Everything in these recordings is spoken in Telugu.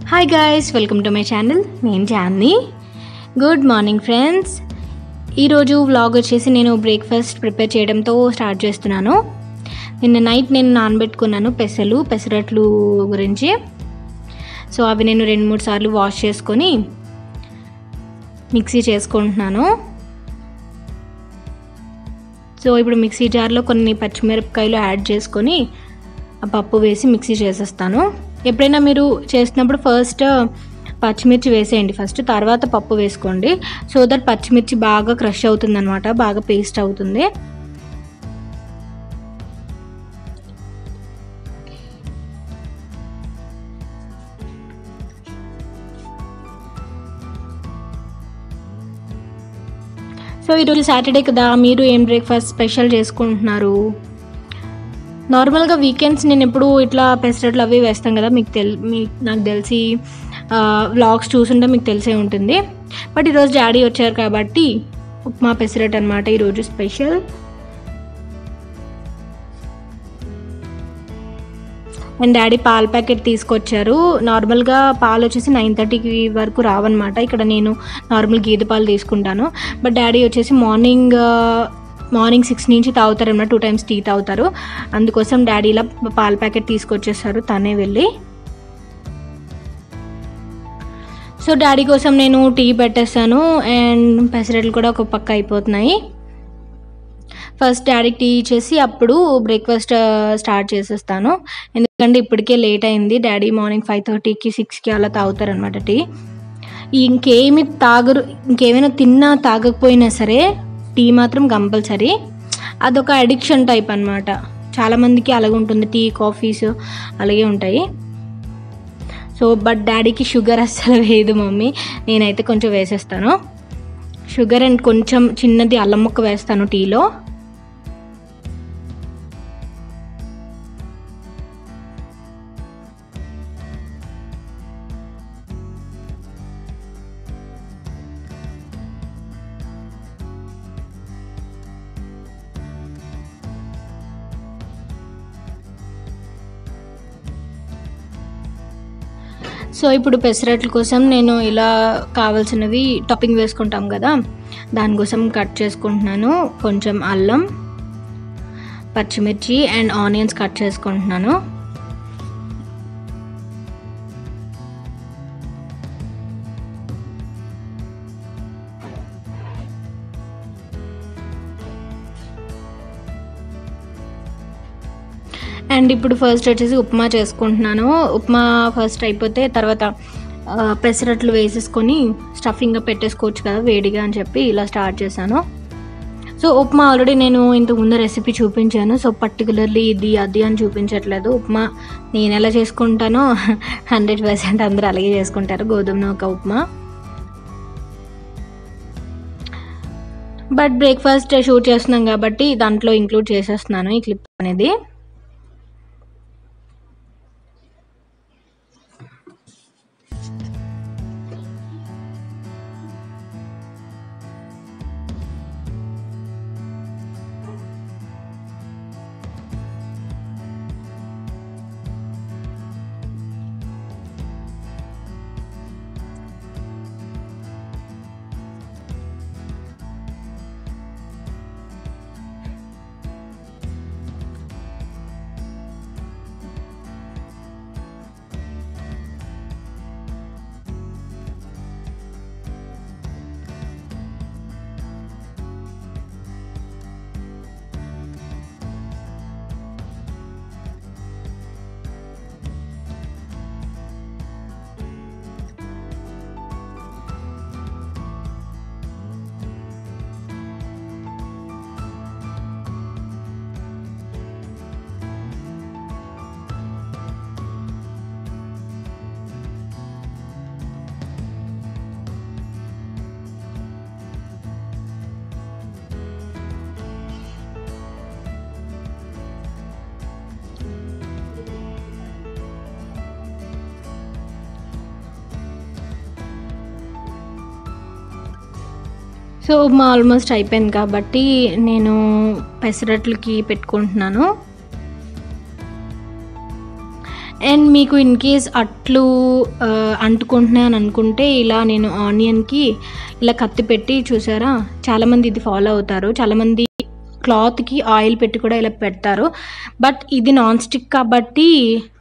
Hi guys, welcome to my channel. నేను చాందిని. Good morning friends. ఈరోజు వ్లాగ్ వచ్చేసి నేను బ్రేక్ఫాస్ట్ ప్రిపేర్ చేయడంతో స్టార్ట్ చేస్తున్నాను. నిన్న నైట్ నేను నానబెట్టుకున్నాను పెసరట్లు గురించి. సో అవి నేను 2-3 సార్లు వాష్ చేసుకొని మిక్సీ చేసుకుంటున్నాను. సో ఇప్పుడు మిక్సీ జార్లో కొన్ని పచ్చిమిరపకాయలు యాడ్ చేసుకొని ఆ పప్పు వేసి మిక్సీ చేసేస్తాను. ఎప్పుడైనా మీరు చేసినప్పుడు ఫస్ట్ పచ్చిమిర్చి వేసేయండి, తర్వాత పప్పు వేసుకోండి. సో దట్ పచ్చిమిర్చి బాగా క్రష్ అవుతుంది అనమాట, బాగా పేస్ట్ అవుతుంది. సో ఈరోజు సాటర్డే కదా, మీరు ఏం బ్రేక్ఫాస్ట్ స్పెషల్ చేసుకుంటున్నారు? నార్మల్గా వీకెండ్స్ నేను ఎప్పుడు ఇట్లా పెసరట్లు అవి వేస్తాం కదా, నాకు తెలిసి వ్లాగ్స్ చూసుంటే మీకు తెలిసే ఉంటుంది. బట్ ఈరోజు డాడీ వచ్చారు కాబట్టి ఉప్మా పెసరట్ అనమాట ఈరోజు స్పెషల్. అండ్ డాడీ పాల ప్యాకెట్ తీసుకొచ్చారు. నార్మల్గా పాలు వచ్చేసి 9:30 వరకు రావన్నమాట. ఇక్కడ నేను నార్మల్ గేదె పాలు తీసుకుంటాను. బట్ డాడీ వచ్చేసి మార్నింగ్ 6 నుంచి తాగుతారు అన్నమాట, 2 times టీ తాగుతారు. అందుకోసం డాడీ ఇలా పాల ప్యాకెట్ తీసుకొచ్చేసారు తనే వెళ్ళి. సో డాడీ కోసం నేను టీ పెట్టేస్తాను అండ్ పెసరట్లు కూడా ఒక పక్క అయిపోతున్నాయి. ఫస్ట్ డాడీకి టీ ఇచ్చేసి అప్పుడు బ్రేక్ఫాస్ట్ స్టార్ట్ చేసేస్తాను. ఎందుకంటే ఇప్పటికే లేట్ అయింది. డాడీ మార్నింగ్ 5:30కి 6కి అలా తాగుతారనమాట టీ. ఇంకేమైనా తిన్నా తాగకపోయినా సరే టీ మాత్రం కంపల్సరీ. అదొక అడిక్షన్ టైప్ అనమాట. చాలామందికి అలాగే ఉంటుంది, టీ కాఫీస్ అలాగే ఉంటాయి. సో బట్ డాడీకి షుగర్ అస్సలు వేయదు మమ్మీ, నేనైతే కొంచెం వేసేస్తాను షుగర్. అండ్ కొంచెం చిన్నది అల్లం ముక్క వేస్తాను టీలో. సో ఇప్పుడు పెసరట్ల కోసం నేను ఇలా కావాల్సినవి టాపింగ్ వేసుకుంటాం కదా, దానికోసం కట్ చేసుకుంటున్నాను. కొంచెం అల్లం, పచ్చిమిర్చి అండ్ ఆనియన్స్ కట్ చేసుకుంటున్నాను. అండ్ ఇప్పుడు ఫస్ట్ వచ్చేసి ఉప్మా చేసుకుంటున్నాను. ఉప్మా ఫస్ట్ అయిపోతే తర్వాత పెసరట్లు వేసేసుకొని స్టఫింగ్గా పెట్టేసుకోవచ్చు కదా వేడిగా అని చెప్పి ఇలా స్టార్ట్ చేశాను. సో ఉప్మా ఆల్రెడీ నేను ఇంతకుముందు రెసిపీ చూపించాను. సో పర్టికులర్లీ ఇది అది అని చూపించట్లేదు. ఉప్మా నేను ఎలా చేసుకుంటానో 100% అందరూ అలాగే చేసుకుంటారు, గోధుమ నూక ఉప్మా. బట్ బ్రేక్ఫాస్ట్ షూట్ చేస్తున్నాం కాబట్టి దాంట్లో ఇంక్లూడ్ చేసేస్తున్నాను ఈ క్లిప్ అనేది. సో ఉప్మా ఆల్మోస్ట్ అయిపోయింది కాబట్టి నేను పెసరట్లకి పెట్టుకుంటున్నాను. అండ్ మీకు ఇన్ కేస్ అట్లు అంటుకుంటున్నాను అనుకుంటే ఇలా నేను ఆనియన్కి ఇలా కత్తి పెట్టి చూసారా, చాలామంది ఇది ఫాలో అవుతారు. చాలామంది క్లాత్కి ఆయిల్ పెట్టి కూడా ఇలా పెడతారు. బట్ ఇది నాన్ స్టిక్ కాబట్టి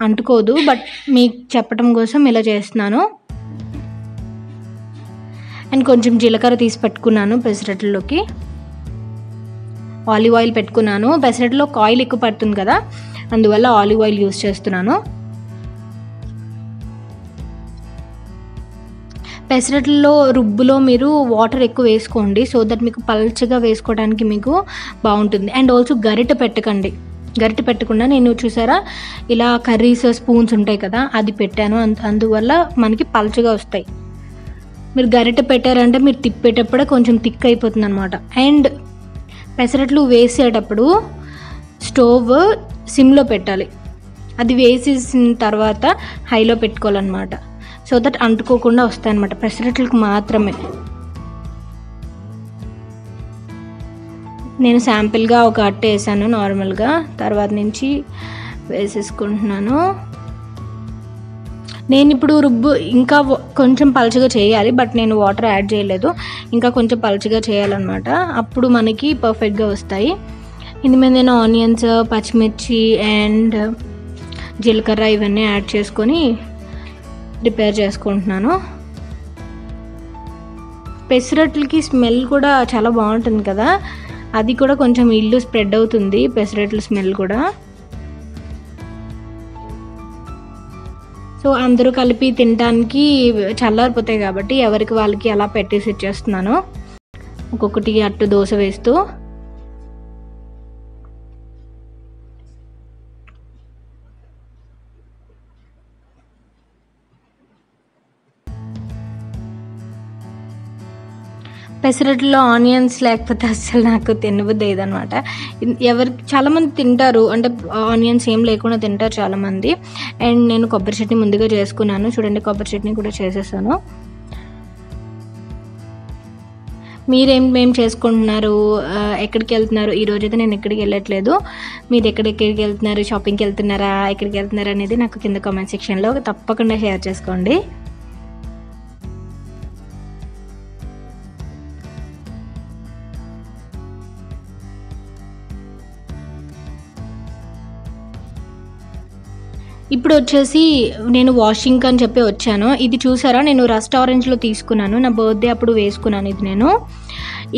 అంటుకోదు. బట్ మీకు చెప్పడం కోసం ఇలా చేస్తున్నాను. అండ్ కొంచెం జీలకర్ర తీసి పెట్టుకున్నాను పెసరట్లలోకి. ఆలివ్ ఆయిల్ పెట్టుకున్నాను. పెసరట్లో ఆయిల్ ఎక్కువ పడుతుంది కదా, అందువల్ల ఆలివ్ ఆయిల్ యూస్ చేస్తున్నాను. పెసరట్లో రుబ్బులో మీరు వాటర్ ఎక్కువ వేసుకోండి, సో దట్ మీకు పల్చగా వేసుకోవడానికి మీకు బాగుంటుంది. అండ్ ఆల్సో గరిటె పెట్టకండి. గరిటె పెట్టకుండా నేను చూసారా ఇలా కర్రీస్ స్పూన్స్ ఉంటాయి కదా, అది పెట్టాను. అందువల్ల మనకి పల్చగా వస్తాయి. మీరు గరిటె పెట్టారంటే మీరు తిప్పేటప్పుడే కొంచెం థిక్ అయిపోతుంది అనమాట. అండ్ పెసరట్లు వేసేటప్పుడు స్టవ్ సిమ్లో పెట్టాలి. అది వేసేసిన తర్వాత హైలో పెట్టుకోవాలన్నమాట, సో దట్ అంటుకోకుండా వస్తాయన్నమాట పెసరట్లకు మాత్రమే. నేను శాంపిల్గా ఒక అట్ట వేసాను నార్మల్గా, తర్వాత నుంచి వేసేసుకుంటున్నాను. నేను ఇప్పుడు రుబ్బు ఇంకా కొంచెం పలుచగా చేయాలి, బట్ నేను వాటర్ యాడ్ చేయలేదు. ఇంకా కొంచెం పలుచగా చేయాలన్నమాట, అప్పుడు మనకి పర్ఫెక్ట్గా వస్తాయి. ఇందు మీద నేను ఆనియన్స్, పచ్చిమిర్చి అండ్ జీలకర్ర ఇవన్నీ యాడ్ చేసుకొని ప్రిపేర్ చేసుకుంటున్నాను. పెసరట్లకి స్మెల్ కూడా చాలా బాగుంటుంది కదా, అది కూడా కొంచెం ఇల్లు స్ప్రెడ్ అవుతుంది పెసరట్ల స్మెల్ కూడా. సో అందరూ కలిపి తినడానికి చల్లారిపోతాయి కాబట్టి ఎవరికి వాళ్ళకి అలా పెట్టేసి ఇచ్చేస్తున్నాను, ఒక్కొక్కటి అట్టు దోశ వేస్తూ. పెసరట్లో ఆనియన్స్ లేకపోతే అస్సలు నాకు తినబుద్ధి అయ్యేదన్నమాట. చాలామంది తింటారు, అంటే ఆనియన్స్ ఏం లేకుండా తింటారు చాలామంది. అండ్ నేను కొబ్బరి చట్నీ ముందుగా చేసుకున్నాను. చూడండి, కొబ్బరి చట్నీ కూడా చేసేసాను. మీరేం చేసుకుంటున్నారు, ఎక్కడికి వెళ్తున్నారు? ఈరోజైతే నేను ఎక్కడికి వెళ్ళట్లేదు. మీరు ఎక్కడికి వెళ్తున్నారు, షాపింగ్కి వెళ్తున్నారా, ఎక్కడికి వెళ్తున్నారు అనేది నాకు కింద కామెంట్ సెక్షన్లో తప్పకుండా షేర్ చేసుకోండి. ఇప్పుడు వచ్చేసి నేను వాషింగ్ అని చెప్పి వచ్చాను. ఇది చూసారా, నేను రస్ట్ ఆరెంజ్లో తీసుకున్నాను, నా బర్త్డే అప్పుడు వేసుకున్నాను.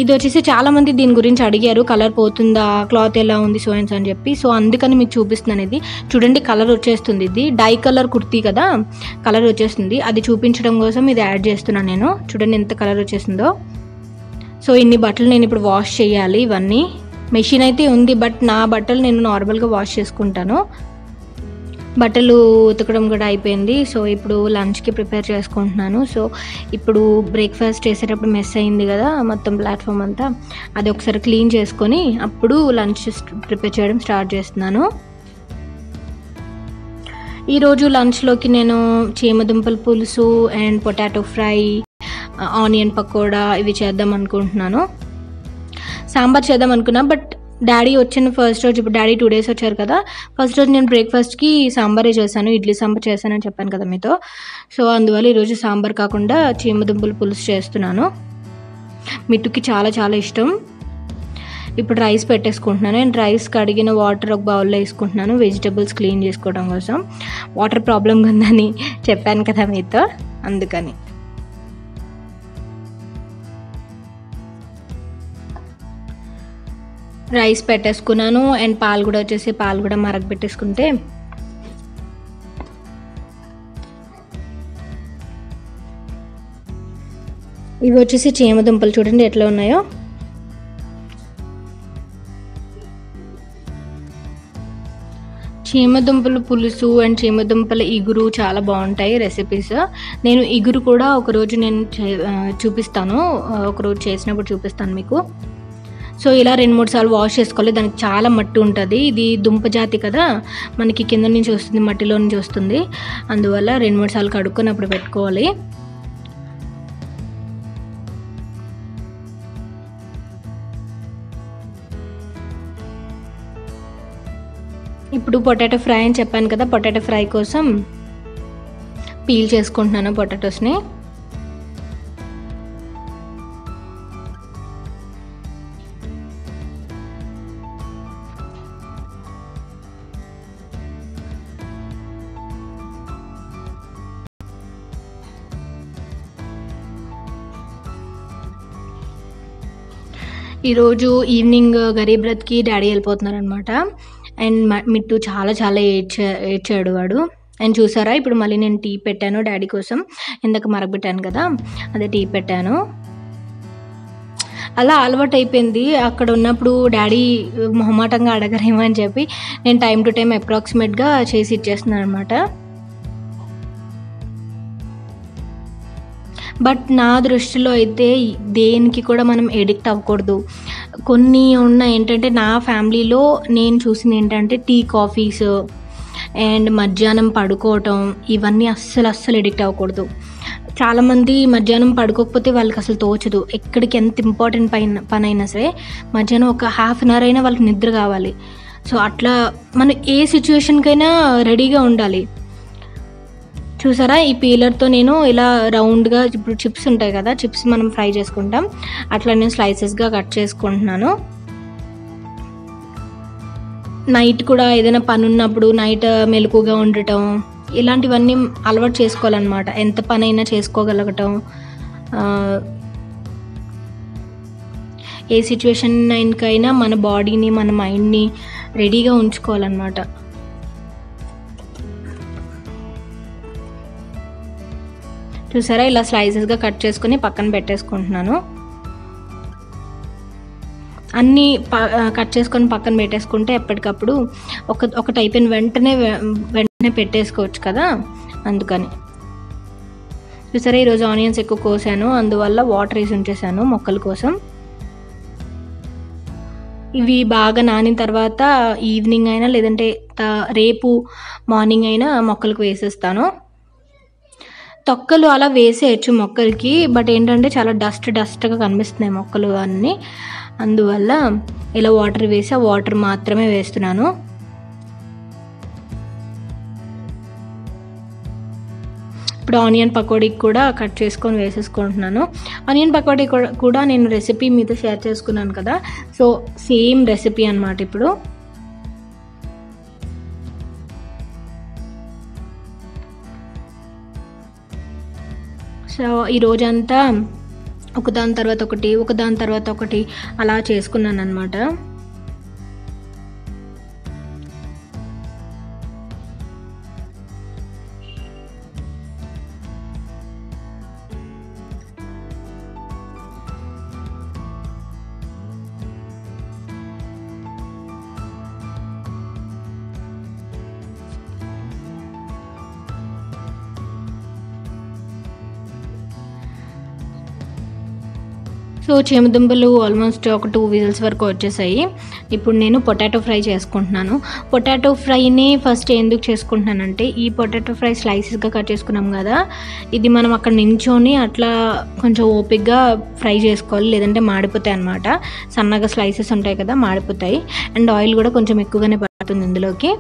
ఇది వచ్చేసి చాలామంది దీని గురించి అడిగారు, కలర్ పోతుందా, క్లాత్ ఎలా ఉంది సోయన్స్ అని చెప్పి. సో అందుకని మీకు చూపిస్తున్నాను. ఇది చూడండి, కలర్ వచ్చేస్తుంది. ఇది డై కలర్ కుర్తీ కదా, కలర్ వచ్చేస్తుంది. అది చూపించడం కోసం ఇది యాడ్ చేస్తున్నాను నేను. చూడండి ఎంత కలర్ వచ్చేసిందో. సో ఇన్ని బట్టలు నేను ఇప్పుడు వాష్ చేయాలి. ఇవన్నీ మెషిన్ అయితే ఉంది, బట్ నా బట్టలు నేను నార్మల్గా వాష్ చేసుకుంటాను. బట్టలు ఉతకడం కూడా అయిపోయింది. సో ఇప్పుడు లంచ్కి ప్రిపేర్ చేసుకుంటున్నాను. సో ఇప్పుడు బ్రేక్ఫాస్ట్ చేసేటప్పుడు మెస్ అయింది కదా మొత్తం ప్లాట్ఫామ్ అంతా, అది ఒకసారి క్లీన్ చేసుకొని అప్పుడు లంచ్ ప్రిపేర్ చేయడం స్టార్ట్ చేస్తున్నాను. ఈరోజు లంచ్లోకి నేను చీమదుంపల పులుసు and potato fry, onion pakoda ఇవి చేద్దాం అనుకుంటున్నాను. సాంబార్ చేద్దాం అనుకున్నా, బట్ డాడీ వచ్చిన ఫస్ట్ రోజు, ఇప్పుడు డాడీ 2 days వచ్చారు కదా, ఫస్ట్ రోజు నేను బ్రేక్ఫాస్ట్కి సాంబారే చేశాను, ఇడ్లీ సాంబార్ చేశానని చెప్పాను కదా మీతో. సో అందువల్ల ఈరోజు సాంబార్ కాకుండా చీమదుంపల పులుసు చేస్తున్నాను. మిట్టుకి చాలా చాలా ఇష్టం. ఇప్పుడు రైస్ పెట్టేసుకుంటున్నాను. అండ్ రైస్ కడిగిన వాటర్ ఒక బౌల్లో వేసుకుంటున్నాను, వెజిటబుల్స్ క్లీన్ చేసుకోవడం కోసం. వాటర్ ప్రాబ్లం ఉందని చెప్పాను కదా మీతో, అందుకని. రైస్ పెట్టేసుకున్నాను. అండ్ పాలు కూడా మరగబెట్టేసుకుంటే ఇవి వచ్చేసి చీమదుంపలు చూడండి ఎట్లా ఉన్నాయో. చీమదుంపల పులుసు అండ్ చీమదుంపల ఇగురు చాలా బాగుంటాయి రెసిపీస్. నేను ఇగురు కూడా ఒకరోజు నేను చూపిస్తాను, ఒకరోజు చేసినప్పుడు చూపిస్తాను మీకు. సో ఇలా 2-3 సార్లు వాష్ చేసుకోవాలి. దానికి చాలా మట్టి ఉంటుంది. ఇది దుంప జాతి కదా, మనకి కింద నుంచి వస్తుంది, మట్టిలో నుంచి వస్తుంది. అందువల్ల 2-3 సార్లు కడుక్కొని అప్పుడు పెట్టుకోవాలి. ఇప్పుడు పొటాటో ఫ్రై అని చెప్పాను కదా, పొటాటో ఫ్రై కోసం పీల్ చేసుకుంటున్నాను పొటాటోస్ని. ఈరోజు ఈవినింగ్ గరీబ్ రథ్కి డాడీ వెళ్ళిపోతున్నారనమాట. అండ్ మిట్టు చాలా చాలా ఏడ్చాడు వాడు. అండ్ చూసారా, ఇప్పుడు మళ్ళీ నేను టీ పెట్టాను డాడీ కోసం. ఇందాక మరగబెట్టాను కదా, అదే టీ పెట్టాను. అలా అలవాటు అయిపోయింది. అక్కడ ఉన్నప్పుడు డాడీ మొహమాటంగా అడగరేమో అని చెప్పి నేను టైం టు టైం అప్రాక్సిమేట్గా చేసి ఇచ్చేస్తున్నాను అనమాట. బట్ నా దృష్టిలో అయితే దేనికి కూడా మనం ఎడిక్ట్ అవ్వకూడదు. కొన్ని ఉన్నాయి ఏంటంటే, నా ఫ్యామిలీలో నేను చూసింది ఏంటంటే టీ కాఫీస్ అండ్ మధ్యాహ్నం పడుకోవటం, ఇవన్నీ అస్సలు ఎడిక్ట్ అవ్వకూడదు. చాలామంది మధ్యాహ్నం పడుకోకపోతే వాళ్ళకి అసలు తోచదు. ఎక్కడికి ఎంత ఇంపార్టెంట్ పని అయినా సరే మధ్యాహ్నం ఒక హాఫ్ అన్ అవర్ అయినా వాళ్ళకి నిద్ర కావాలి. సో అట్లా మనం ఏ సిచ్యువేషన్కైనా రెడీగా ఉండాలి. చూసారా, ఈ పీలర్తో నేను ఇలా రౌండ్గా, ఇప్పుడు చిప్స్ ఉంటాయి కదా, చిప్స్ మనం ఫ్రై చేసుకుంటాం, అట్లా నేను స్లైసెస్గా కట్ చేసుకుంటున్నాను. నైట్ కూడా ఏదైనా పని ఉన్నప్పుడు నైట్ మెలకుగా ఉండటం, ఇలాంటివన్నీ అలవాటు చేసుకోవాలన్నమాట. ఎంత పని అయినా చేసుకోగలగటం, ఏ సిచ్యువేషన్కైనా మన బాడీని మన మైండ్ని రెడీగా ఉంచుకోవాలన్నమాట. చూసారా, ఇలా స్లైసెస్గా కట్ చేసుకొని పక్కన పెట్టేసుకుంటున్నాను. అన్నీ కట్ చేసుకొని పక్కన పెట్టేసుకుంటే ఎప్పటికప్పుడు ఒకటి అయిపోయిన వెంటనే పెట్టేసుకోవచ్చు కదా, అందుకని. చూసారా, ఈరోజు ఆనియన్స్ ఎక్కువ కోసాను, అందువల్ల వాటర్ వేసి ఉంచేసాను మొక్కల కోసం. ఇవి బాగా నానిన తర్వాత ఈవినింగ్ అయినా లేదంటే రేపు మార్నింగ్ అయినా మొక్కలకు వేసేస్తాను. తొక్కలు అలా వేసేయచ్చు మొక్కలకి, బట్ ఏంటంటే చాలా డస్ట్గా కనిపిస్తున్నాయి మొక్కలు అన్నీ. అందువల్ల ఇలా వాటర్ వేసి ఆ వాటర్ మాత్రమే వేస్తున్నాను. ఇప్పుడు ఆనియన్ పకోడీకి కూడా కట్ చేసుకొని వేసేసుకుంటున్నాను. ఆనియన్ పకోడీ కూడా నేను రెసిపీ మీతో షేర్ చేసుకున్నాను కదా, సో సేమ్ రెసిపీ అన్నమాట. ఇప్పుడు సో ఈ రోజంతా ఒకదాని తర్వాత ఒకటి అలా చేసుకున్నాను అనమాట. సో చీమదుంపలు ఆల్మోస్ట్ ఒక 2 విజిల్స్ వరకు వచ్చేసాయి. ఇప్పుడు నేను పొటాటో ఫ్రై చేసుకుంటున్నాను. పొటాటో ఫ్రైని ఫస్ట్ ఎందుకు చేసుకుంటున్నానంటే, ఈ పొటాటో ఫ్రై స్లైసెస్గా కట్ చేసుకున్నాం కదా, ఇది మనం అక్కడ నించొని అట్లా కొంచెం ఓపిక్గా ఫ్రై చేసుకోవాలి, లేదంటే మాడిపోతాయి అన్నమాట. సన్నగా స్లైసెస్ ఉంటాయి కదా, మాడిపోతాయి. అండ్ ఆయిల్ కూడా కొంచెం ఎక్కువగానే పడుతుంది ఇందులోకి.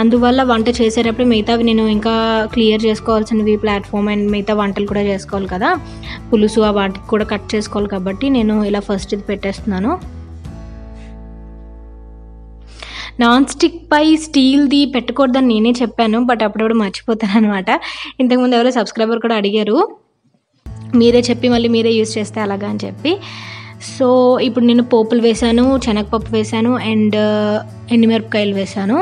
అందువల్ల వంట చేసేటప్పుడు మిగతావి నేను ఇంకా క్లియర్ చేసుకోవాల్సినవి ప్లాట్ఫామ్ అండ్ మిగతా వంటలు కూడా చేసుకోవాలి కదా, పులుసు ఆ వాటికి కూడా కట్ చేసుకోవాలి. కాబట్టి నేను ఇలా ఫస్ట్ ఇది పెట్టేస్తున్నాను. నాన్ స్టిక్ పై స్టీల్ది పెట్టకూడదని నేనే చెప్పాను, బట్ అప్పుడప్పుడు మర్చిపోతాను అనమాట. ఇంతకుముందు ఎవరో సబ్స్క్రైబర్ కూడా అడిగారు, మీరే చెప్పి మళ్ళీ మీరే యూజ్ చేస్తే అలాగా అని చెప్పి. సో ఇప్పుడు నేను పోపులు వేసాను, శనగపప్పు వేసాను అండ్ ఎండుమిరపకాయలు వేసాను.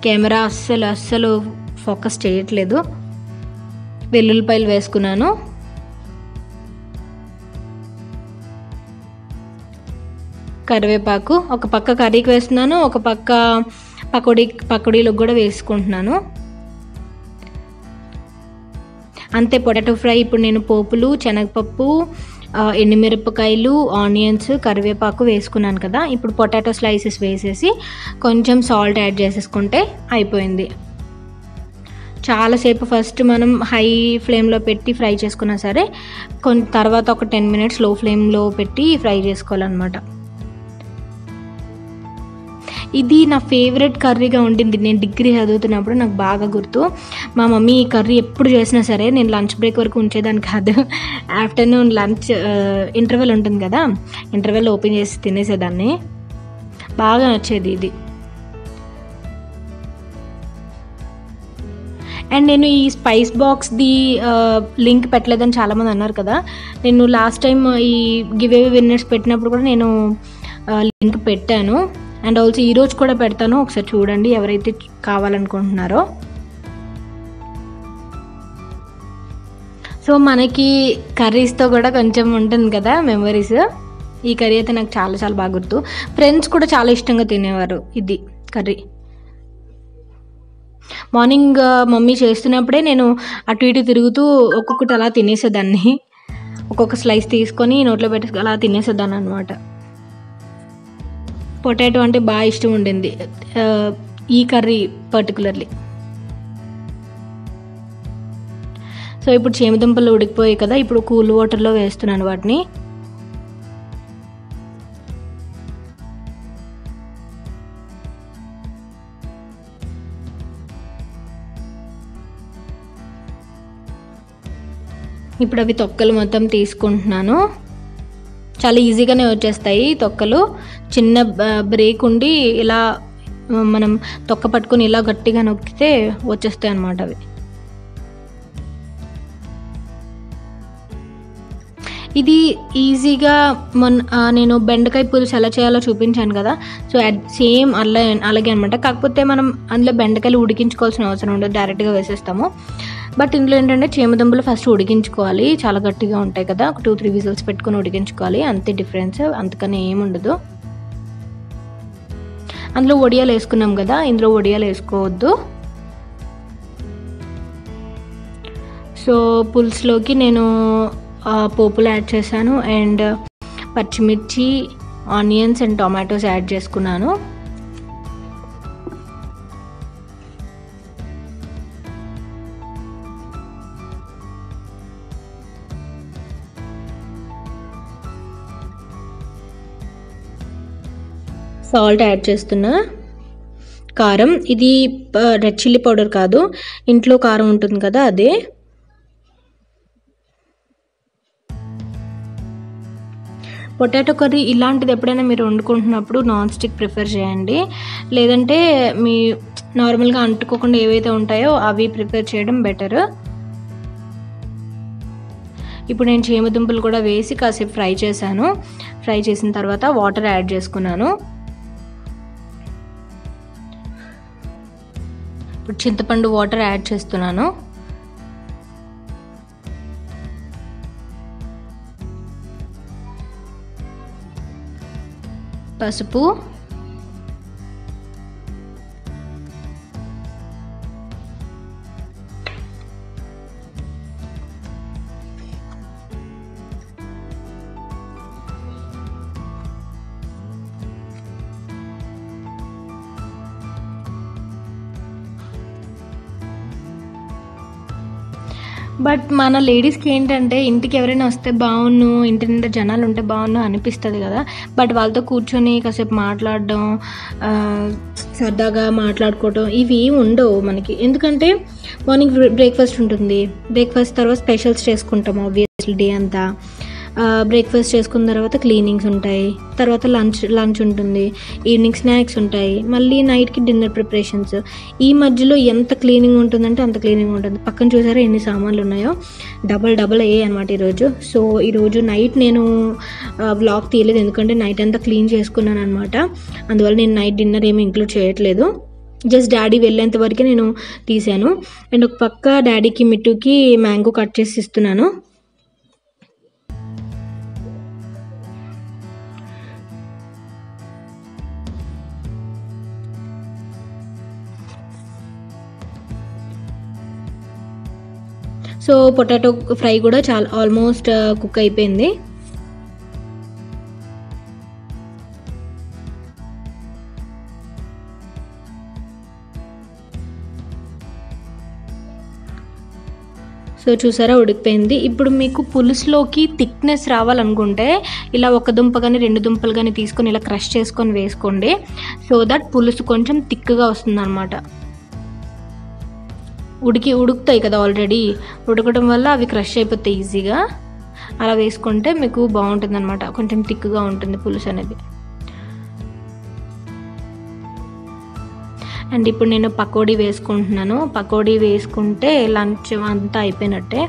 కెమెరా అస్సలు ఫోకస్ చేయట్లేదు. వెల్లుల్లిపాయలు వేసుకున్నాను. కరివేపాకు ఒక పక్క కర్రీకి వేస్తున్నాను, ఒక పక్క పకోడీలకు కూడా వేసుకుంటున్నాను. అంతే, పొటాటో ఫ్రై. ఇప్పుడు నేను పోపులు, శనగపప్పు, ఎండుమిరపకాయలు, ఆనియన్స్, కరివేపాకు వేసుకున్నాను కదా. ఇప్పుడు పొటాటో స్లైసెస్ వేసేసి కొంచెం సాల్ట్ యాడ్ చేసేసుకుంటే అయిపోయింది. చాలాసేపు ఫస్ట్ మనం హై ఫ్లేమ్లో పెట్టి ఫ్రై చేసుకున్నా సరే, తర్వాత ఒక 10 మినిట్స్ లో ఫ్లేమ్లో పెట్టి ఫ్రై చేసుకోవాలన్నమాట. ఇది నా ఫేవరెట్ కర్రీగా ఉండింది. నేను డిగ్రీ చదువుతున్నప్పుడు నాకు బాగా గుర్తు. మా మమ్మీ ఈ కర్రీ ఎప్పుడు చేసినా సరే నేను లంచ్ బ్రేక్ వరకు ఉంచేదాన్ని కాదు. ఆఫ్టర్నూన్ లంచ్ ఇంటర్వెల్ ఉంటుంది కదా, ఇంటర్వెల్ ఓపెన్ చేసి తినేసేదాన్ని. బాగా నచ్చేది ఇది. అండ్ నేను ఈ స్పైస్ బాక్స్ది లింక్ పెట్టలేదని చాలామంది అన్నారు కదా. నేను లాస్ట్ టైం ఈ గివ్ అవే విన్నర్స్ పెట్టినప్పుడు కూడా నేను లింక్ పెట్టాను. అండ్ ఆల్సో ఈరోజు కూడా పెడతాను, ఒకసారి చూడండి ఎవరైతే కావాలనుకుంటున్నారో. సో మనకి కర్రీస్తో కూడా కొంచెం ఉంటుంది కదా మెమరీస్. ఈ కర్రీ అయితే నాకు చాలా చాలా బాగా గుర్తు. ఫ్రెండ్స్ కూడా చాలా ఇష్టంగా తినేవారు ఇది కర్రీ. మార్నింగ్ మమ్మీ చేస్తున్నప్పుడే నేను అటు ఇటు తిరుగుతూ ఒక్కొక్కటి అలా తినేసేదాన్ని. ఒక్కొక్క స్లైస్ తీసుకొని నోట్లో పెట్టి అలా తినేసేదాన్ని అనమాట. పొటాటో అంటే బాగా ఇష్టం ఉండింది ఈ కర్రీ పర్టికులర్లీ. సో ఇప్పుడు చేమదుంపలు ఉడికిపోయాయి కదా, ఇప్పుడు కూల్ వాటర్లో వేస్తున్నాను వాటిని. ఇప్పుడు అవి తొక్కలు మొత్తం తీసుకుంటున్నాను. చాలా ఈజీగానే వచ్చేస్తాయి తొక్కలు. చిన్న బ్రేక్ ఉండి ఇలా మనం తొక్క పట్టుకొని ఇలా గట్టిగా నొక్కితే వచ్చేస్తాయి అన్నమాట అవి. ఇది ఈజీగా నేను బెండకాయ పులుసు ఎలా చేయాలో చూపించాను కదా. సో సేమ్ అలాగే అనమాట. కాకపోతే మనం అందులో బెండకాయలు ఉడికించుకోవాల్సిన అవసరం ఉండదు, డైరెక్ట్గా వేసేస్తాము. బట్ ఇందులో ఏంటంటే చేమదుంపలు ఫస్ట్ ఉడికించుకోవాలి, చాలా గట్టిగా ఉంటాయి కదా, ఒక 2-3 విజిల్స్ పెట్టుకొని ఉడికించుకోవాలి, అంతే డిఫరెన్స్, అంతకని ఏముండదు. అందులో వడియాలు వేసుకున్నాం కదా, ఇందులో వడియాలు వేసుకోవద్దు. సో పులుసులోకి నేను పోపులు యాడ్ చేశాను అండ్ పచ్చిమిర్చి, ఆనియన్స్ అండ్ టొమాటోస్ యాడ్ చేసుకున్నాను. సాల్ట్ యాడ్ చేస్తున్నా. కారం, ఇది రెడ్ చిల్లీ పౌడర్ కాదు, ఇంట్లో కారం ఉంటుంది కదా అదే. పొటాటో కర్రీ ఇలాంటిది ఎప్పుడైనా మీరు వండుకుంటున్నప్పుడు నాన్ స్టిక్ ప్రిఫర్ చేయండి, లేదంటే మీ నార్మల్గా అంటుకోకుండా ఏవైతే ఉంటాయో అవి ప్రిఫర్ చేయడం బెటర్. ఇప్పుడు నేను చేమదుంపలు కూడా వేసి కాసేపు ఫ్రై చేశాను. ఫ్రై చేసిన తర్వాత వాటర్ యాడ్ చేసుకున్నాను. ఇప్పుడు చింతపండు వాటర్ యాడ్ చేస్తున్నాను. పసుపు, బట్ మన లేడీస్కి ఏంటంటే ఇంటికి ఎవరైనా వస్తే బాగున్ను, ఇంటి నిండా జనాలు ఉంటే బాగున్ను అనిపిస్తుంది కదా. బట్ వాళ్ళతో కూర్చొని కాసేపు మాట్లాడడం, సరదాగా మాట్లాడుకోవడం ఇవి ఉండవు మనకి. ఎందుకంటే మార్నింగ్ బ్రేక్ఫాస్ట్ ఉంటుంది, బ్రేక్ఫాస్ట్ తర్వాత స్పెషల్స్ చేసుకుంటాం ఆబ్వియస్లీ డే అంతా. బ్రేక్ఫాస్ట్ చేసుకున్న తర్వాత క్లీనింగ్స్ ఉంటాయి, తర్వాత లంచ్ ఉంటుంది, ఈవినింగ్ స్నాక్స్ ఉంటాయి, మళ్ళీ నైట్కి డిన్నర్ ప్రిపరేషన్స్. ఈ మధ్యలో ఎంత క్లీనింగ్ ఉంటుందంటే అంత క్లీనింగ్ ఉంటుంది. పక్కన చూసారా ఎన్ని సామాన్లు ఉన్నాయో, డబల్ అయ్యాయి అనమాట ఈరోజు. సో ఈరోజు నైట్ నేను వ్లాగ్ తీయలేదు, ఎందుకంటే నైట్ అంతా క్లీన్ చేసుకున్నాను అనమాట. అందువల్ల నేను నైట్ డిన్నర్ ఏమీ ఇంక్లూడ్ చేయట్లేదు, జస్ట్ డాడీ వెళ్ళేంత వరకే నేను తీసాను. అండ్ ఒక పక్క డాడీకి మిట్టుకి మ్యాంగో కట్ చేసి ఇస్తున్నాను. సో పొటాటో ఫ్రై కూడా చాలా ఆల్మోస్ట్ కుక్ అయిపోయింది. సో సో చూసారా ఉడికిపోయింది. ఇప్పుడు మీకు పులుసులోకి థిక్నెస్ రావాలనుకుంటే ఇలా ఒక దుంప కానీ 2 దుంపలు కానీ తీసుకొని ఇలా క్రష్ చేసుకొని వేసుకోండి. సో దట్ పులుసు కొంచెం థిక్గా వస్తుంది అనమాట. ఉడుకుతాయి కదా ఆల్రెడీ, ఉడకడం వల్ల అవి క్రష్ అయిపోతాయి ఈజీగా. అలా వేసుకుంటే మీకు బాగుంటుంది అనమాట, కొంచెం థిక్గా ఉంటుంది పులుసు అనేది. అండ్ ఇప్పుడు నేను పకోడీ వేసుకుంటున్నాను. పకోడీ వేసుకుంటే లంచ్ అంతా అయిపోయినట్టే.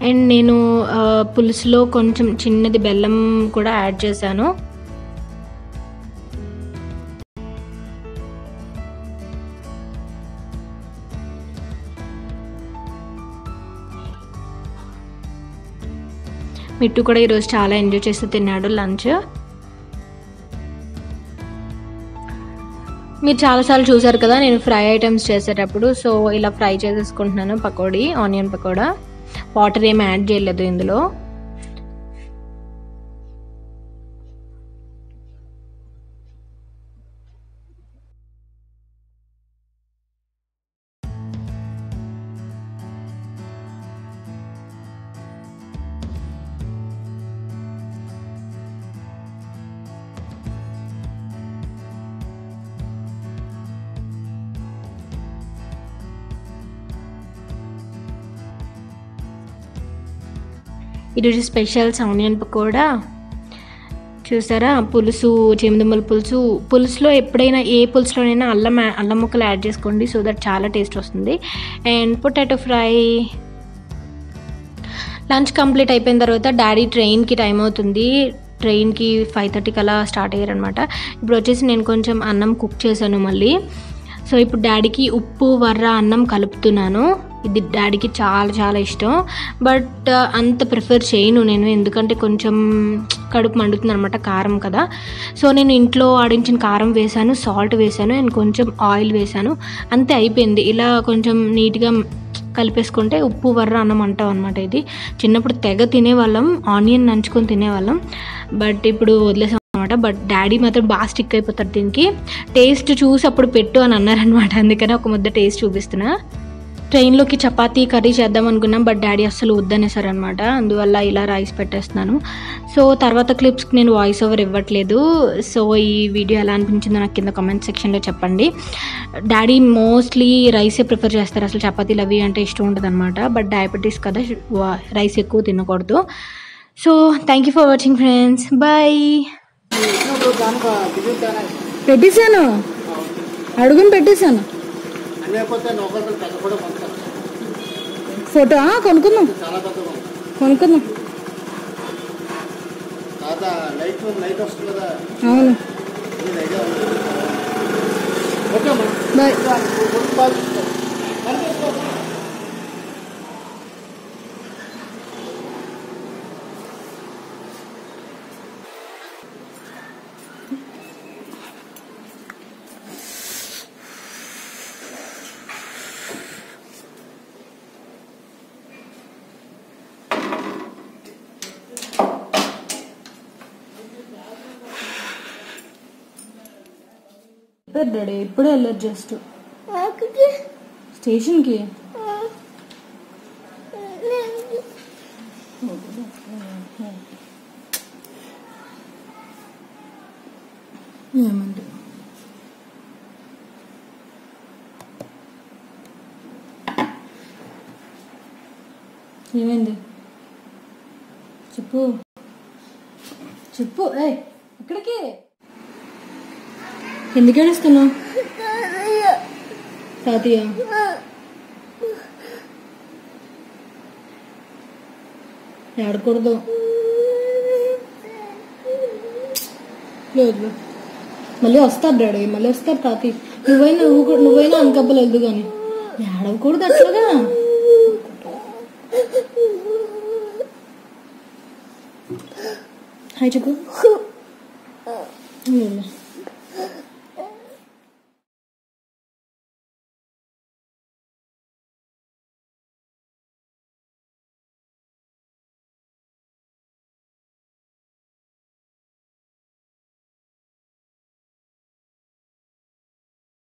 అండ్ నేను పులుసులో కొంచెం చిన్నది బెల్లం కూడా యాడ్ చేశాను. మిట్టు కూడా ఈరోజు చాలా ఎంజాయ్ చేస్తూ తిన్నాడు లంచ్. మీరు చాలాసార్లు చూసారు కదా నేను ఫ్రై ఐటమ్స్ చేసేటప్పుడు. సో ఇలా ఫ్రై చేసేసుకుంటున్నాను పకోడీ, ఆనియన్ పకోడా. వాటర్ ఏమి యాడ్ చేయలేదు ఇందులో. ఈరోజు స్పెషల్స్ ఆనియన్ పకోడా. చూసారా పులుసు, చెమిదుమ్మల పులుసులో ఎప్పుడైనా ఏ పులుసులోనైనా అల్లం ముక్కలు యాడ్ చేసుకోండి. సో దట్ చాలా టేస్ట్ వస్తుంది. And potato fry. Lunch complete అయిపోయిన తర్వాత డాడీ ట్రైన్కి టైం అవుతుంది. ట్రైన్కి 5:30 కలా స్టార్ట్ అయ్యారనమాట. ఇప్పుడు వచ్చేసి నేను కొంచెం అన్నం కుక్ చేశాను మళ్ళీ. సో ఇప్పుడు డాడీకి ఉప్పు వర్ర అన్నం కలుపుతున్నాను. ఇది డాడీకి చాలా చాలా ఇష్టం. బట్ అంత ప్రిఫర్ చేయను నేను, ఎందుకంటే కొంచెం కడుపు మండుతుంది అనమాట, కారం కదా. సో నేను ఇంట్లో ఆడించిన కారం వేసాను, సాల్ట్ వేసాను అండ్ కొంచెం ఆయిల్ వేసాను, అంతే అయిపోయింది. ఇలా కొంచెం నీట్గా కలిపేసుకుంటే ఉప్పు వర్ర అన్నం అంటాం అనమాట. ఇది చిన్నప్పుడు తెగ తినేవాళ్ళం, ఆనియన్ నంచుకొని తినేవాళ్ళం. బట్ ఇప్పుడు వదిలేసాం అనమాట. బట్ డాడీ మాత్రం బాగా స్టిక్ అయిపోతారు దీనికి. టేస్ట్ చూసి అప్పుడు పెట్టు అని అన్నారనమాట, అందుకని ఒక ముద్ద టేస్ట్ చూపిస్తున్నా. ట్రైన్లోకి చపాతీ కర్రీ చేద్దాం అనుకున్నాం, బట్ డాడీ అస్సలు వద్దనేసారనమాట. అందువల్ల ఇలా రైస్ పెట్టేస్తున్నాను. సో తర్వాత క్లిప్స్కి నేను వాయిస్ ఓవర్ ఇవ్వట్లేదు. సో ఈ వీడియో ఎలా అనిపించిందో నాకు కింద కామెంట్ సెక్షన్లో చెప్పండి. డాడీ మోస్ట్లీ రైసే ప్రిఫర్ చేస్తారు, అసలు చపాతీలు అవి అంటే ఇష్టం ఉంటుంది అనమాట. బట్ డయాబెటీస్ కదా, రైస్ ఎక్కువ తినకూడదు. So thank you for watching friends, bye. పెట్టేశాను, అడుగుని పెట్టేశాను. ఫోటో కొనుక్కుందాం. అవును బాయ్. డాడీ ఇప్పుడే వెళ్ళరు, జస్ట్ స్టేషన్కి. ఏమంటే ఏమైంది చెప్పు చెప్పు. ఎక్కడికి, ఎందుకు ఏడుస్తున్నావు? తాతయ్య ఏడకూడదు, లేదు మళ్ళీ వస్తారు డాడీ, మళ్ళీ వస్తారు తాతయ్య. నువ్వైనా అనుకబ్బలేదు కానీ ఏడవకూడదు అట్లాగా. హాయ్ చెప్పు.